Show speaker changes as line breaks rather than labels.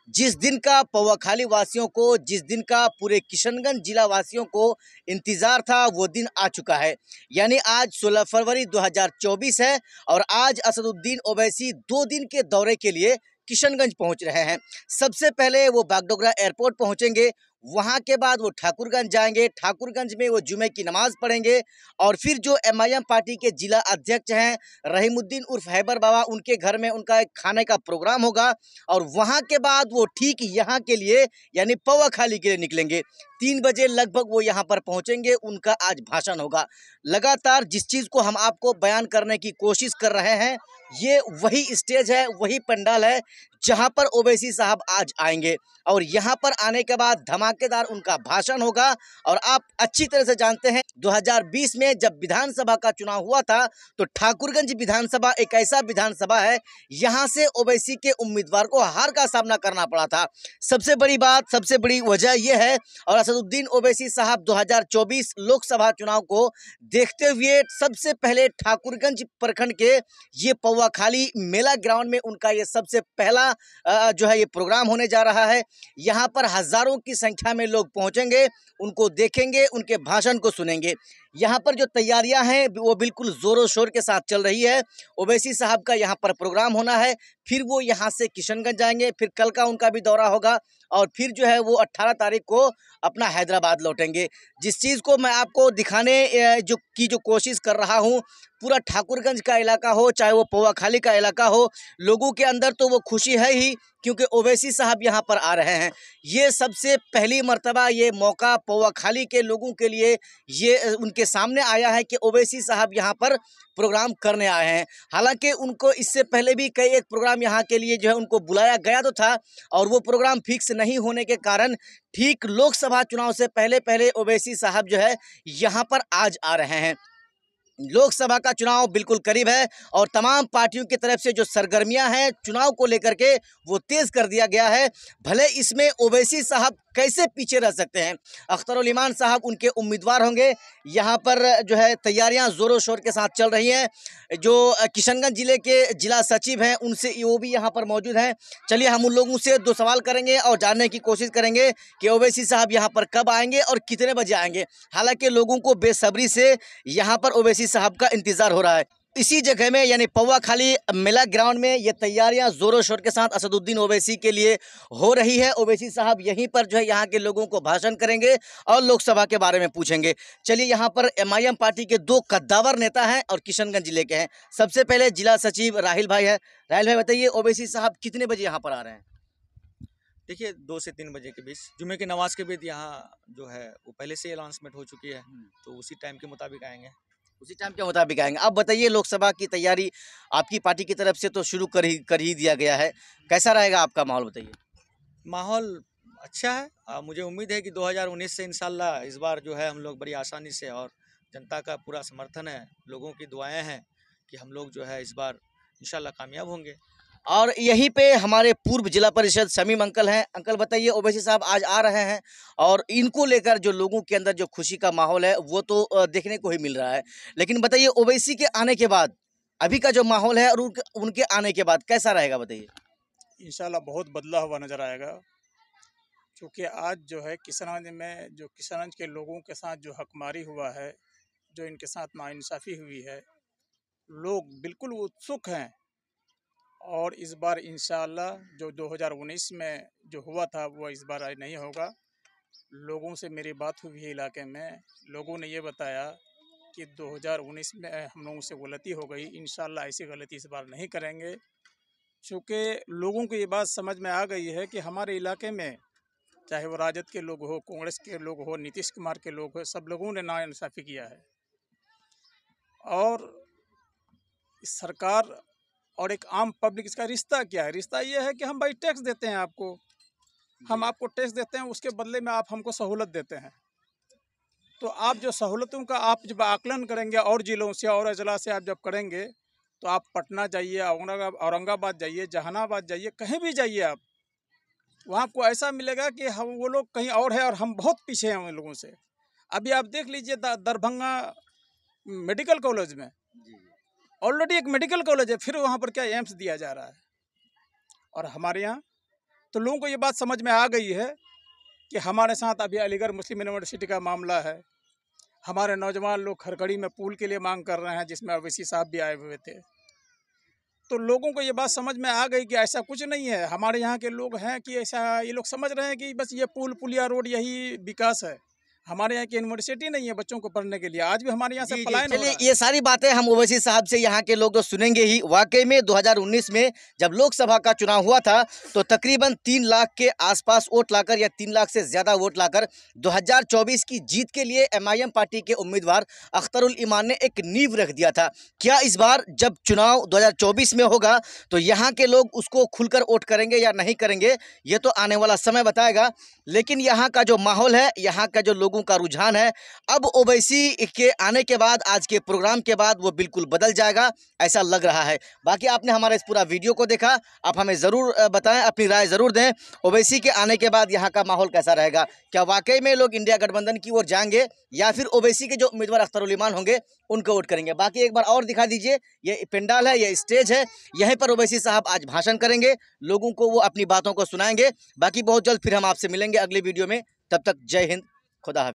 जिस दिन का पौवाखाली वासियों को, जिस दिन का पूरे किशनगंज जिला वासियों को इंतजार था, वो दिन आ चुका है। यानी आज 16 फरवरी 2024 है और आज असदुद्दीन ओवैसी 2 दिन के दौरे के लिए किशनगंज पहुंच रहे हैं। सबसे पहले वो बागडोगरा एयरपोर्ट पहुंचेंगे, वहां के बाद वो ठाकुरगंज जाएंगे, ठाकुरगंज में वो जुमे की नमाज पढ़ेंगे और फिर जो एमआईएम पार्टी के जिला अध्यक्ष हैं रहीमुद्दीन उर्फ हैबर बाबा, उनके घर में उनका एक खाने का प्रोग्राम होगा और वहां के बाद वो ठीक यहाँ के लिए यानी पौवाखाली के लिए निकलेंगे। 3 बजे लगभग वो यहाँ पर पहुंचेंगे, उनका आज भाषण होगा। लगातार जिस चीज को हम आपको बयान करने की कोशिश कर रहे हैं, ये वही स्टेज है, वही पंडाल है जहां पर ओवैसी साहब आज आएंगे और यहाँ पर आने के बाद धमाकेदार उनका भाषण होगा। और आप अच्छी तरह से जानते हैं 2020 में जब विधानसभा का चुनाव हुआ था तो ठाकुरगंज विधानसभा एक ऐसा विधानसभा है, यहाँ से ओवैसी के उम्मीदवार को हार का सामना करना पड़ा था। सबसे बड़ी बात, सबसे बड़ी वजह यह है और असदुद्दीन ओवैसी साहब 2024 लोकसभा चुनाव को देखते हुए सबसे पहले ठाकुरगंज प्रखंड के ये पौवाखाली मेला ग्राउंड में उनका ये सबसे पहला जो है ये प्रोग्राम होने जा रहा है। यहाँ पर हजारों की संख्या में लोग पहुंचेंगे, उनको देखेंगे, उनके भाषण को सुनेंगे। यहाँ पर जो तैयारियां हैं वो बिल्कुल जोरों शोर के साथ चल रही है। ओवैसी साहब का यहाँ पर प्रोग्राम होना है, फिर वो यहाँ से किशनगंज जाएंगे, फिर कल का उनका भी दौरा होगा और फिर जो है वो 18 तारीख को अपना हैदराबाद लौटेंगे। जिस चीज़ को मैं आपको दिखाने जो कोशिश कर रहा हूँ, पूरा ठाकुरगंज का इलाका हो चाहे वो पौवाखाली का इलाका हो, लोगों के अंदर तो वो खुशी है ही क्योंकि ओवैसी साहब यहाँ पर आ रहे हैं। ये सबसे पहली मर्तबा ये मौका पौवाखाली के लोगों के लिए ये उनके सामने आया है कि ओवैसी साहब यहाँ पर प्रोग्राम करने आए हैं। हालांकि उनको इससे पहले भी कई एक प्रोग्राम यहाँ के लिए जो है उनको बुलाया गया तो था और वो प्रोग्राम फिक्स नहीं होने के कारण ठीक लोकसभा चुनाव से पहले पहले ओवैसी साहब जो है यहाँ पर आज आ रहे हैं। लोकसभा का चुनाव बिल्कुल करीब है और तमाम पार्टियों की तरफ से जो सरगर्मियां हैं चुनाव को लेकर के वो तेज कर दिया गया है। भले इसमें ओवैसी साहब कैसे पीछे रह सकते हैं, अख्तरुल इमान साहब उनके उम्मीदवार होंगे। यहाँ पर जो है तैयारियां जोरों शोर के साथ चल रही हैं। जो किशनगंज जिले के जिला सचिव हैं उनसे वो भी यहाँ पर मौजूद हैं। चलिए हम उन लोगों से 2 सवाल करेंगे और जानने की कोशिश करेंगे कि ओवैसी साहब यहाँ पर कब आएंगे और कितने बजे आएंगे। हालांकि लोगों को बेसब्री से यहाँ पर ओवैसी साहब का इंतजार हो रहा है। इसी जगह में यानी पौवाखाली मेला ग्राउंड में ये तैयारियां जोरों शोर के साथ असदुद्दीन ओवैसी के लिए हो रही है। ओवैसी साहब यहीं पर जो है यहाँ के लोगों को भाषण करेंगे और लोकसभा के बारे में पूछेंगे। चलिए यहाँ पर एमआईएम पार्टी के 2 कद्दावर नेता हैं और किशनगंज जिले के हैं। सबसे पहले जिला सचिव राहिल भाई है। राहिल भाई बताइए, ओवैसी साहब कितने बजे यहाँ पर आ रहे हैं?
देखिए 2 से 3 बजे के बीच जुमे की नमाज के बाद यहाँ जो है वो पहले से अनाउंसमेंट हो चुकी है, तो उसी टाइम के मुताबिक आएंगे।
उसी टाइम के मुताबिक आएंगे। अब बताइए, लोकसभा की तैयारी आपकी पार्टी की तरफ से तो शुरू कर ही दिया गया है, कैसा रहेगा आपका माहौल बताइए?
माहौल अच्छा है। मुझे उम्मीद है कि 2019 से इंशाल्लाह इस बार जो है हम लोग बड़ी आसानी से, और जनता का पूरा समर्थन है, लोगों की दुआएं हैं कि हम लोग जो है इस बार इंशाल्लाह कामयाब होंगे।
और यहीं पे हमारे पूर्व जिला परिषद शमीम अंकल हैं। अंकल बताइए, ओवैसी साहब आज आ रहे हैं और इनको लेकर जो लोगों के अंदर जो खुशी का माहौल है वो तो देखने को ही मिल रहा है, लेकिन बताइए ओवैसी के आने के बाद अभी का जो माहौल है और उनके आने के बाद कैसा रहेगा बताइए?
इंशाल्लाह बहुत बदला हुआ नज़र आएगा, क्योंकि आज जो है किशनगंज में जो किशनगंज के लोगों के साथ जो हकमारी हुआ है, जो इनके साथ नाइंसाफ़ी हुई है, लोग बिल्कुल उत्सुक हैं। और इस बार इंशाल्लाह जो 2019 में जो हुआ था वो इस बार नहीं होगा। लोगों से मेरी बात हुई है इलाके में, लोगों ने ये बताया कि 2019 में हम लोगों से गलती हो गई, इंशाल्लाह ऐसी गलती इस बार नहीं करेंगे। चूँकि लोगों को ये बात समझ में आ गई है कि हमारे इलाके में चाहे वो राजद के लोग हो, कांग्रेस के लोग हो, नीतीश कुमार के लोग हो, सब लोगों ने नाइंसाफ़ी किया है। और इस सरकार और एक आम पब्लिक, इसका रिश्ता क्या है? रिश्ता ये है कि हम भाई टैक्स देते हैं आपको, हम आपको टैक्स देते हैं, उसके बदले में आप हमको सहूलत देते हैं। तो आप जो सहूलतों का आप जब आकलन करेंगे और ज़िलों से और अजला से आप जब करेंगे, तो आप पटना जाइए, औरंगाबाद जाइए, जहानाबाद जाइए, कहीं भी जाइए आप, वहाँ आपको ऐसा मिलेगा कि हम वो लोग कहीं और है और हम बहुत पीछे हैं उन लोगों से। अभी आप देख लीजिए दरभंगा मेडिकल कॉलेज में ऑलरेडी एक मेडिकल कॉलेज है, फिर वहाँ पर क्या एम्स दिया जा रहा है। और हमारे यहाँ तो लोगों को ये बात समझ में आ गई है कि हमारे साथ अभी अलीगढ़ मुस्लिम यूनिवर्सिटी का मामला है। हमारे नौजवान लोग खरकड़ी में पुल के लिए मांग कर रहे हैं, जिसमें ओवैसी साहब भी आए हुए थे। तो लोगों को ये बात समझ में आ गई कि ऐसा कुछ नहीं है। हमारे यहाँ के लोग हैं कि ऐसा ये लोग समझ रहे हैं कि बस ये पुलिया रोड यही विकास है। हमारे यहाँ की यूनिवर्सिटी नहीं है बच्चों को पढ़ने के लिए। आज भी हमारे यहाँ से
जी, जी।
पलायन हो
चलिए,
रहा है।
ये सारी बातें हम ओवैसी साहब से यहाँ के लोग तो सुनेंगे ही। वाकई में 2019 में जब लोकसभा का चुनाव हुआ था तो तकरीबन 3 लाख के आसपास वोट लाकर या 3 लाख से ज़्यादा वोट लाकर 2024 की जीत के लिए एमआईएम पार्टी के उम्मीदवार अख्तरुल ईमान ने एक नींव रख दिया था। क्या इस बार जब चुनाव 2024 में होगा तो यहाँ के लोग उसको खुलकर वोट करेंगे या नहीं करेंगे, ये तो आने वाला समय बताएगा। लेकिन यहाँ का जो माहौल है, यहाँ का जो लोगों का रुझान है, अब ओवैसी के आने के बाद, आज के प्रोग्राम के बाद वो बिल्कुल बदल जाएगा, ऐसा लग रहा है। बाकी आपने हमारा इस पूरा वीडियो को देखा, आप हमें ज़रूर बताएं, अपनी राय ज़रूर दें। ओवैसी के आने के बाद यहाँ का माहौल कैसा रहेगा? क्या वाकई में लोग इंडिया गठबंधन की ओर जाएंगे या फिर ओवैसी के जो उम्मीदवार अख्तरुल ईमान होंगे उनको वोट करेंगे? बाकी एक बार और दिखा दीजिए, ये पंडाल है, ये स्टेज है, यहीं पर ओवैसी साहब आज भाषण करेंगे, लोगों को वो अपनी बातों को सुनाएंगे। बाकी बहुत जल्द फिर हम आपसे मिलेंगे अगली वीडियो में। तब तक जय हिंद, खुदा हाफिज़।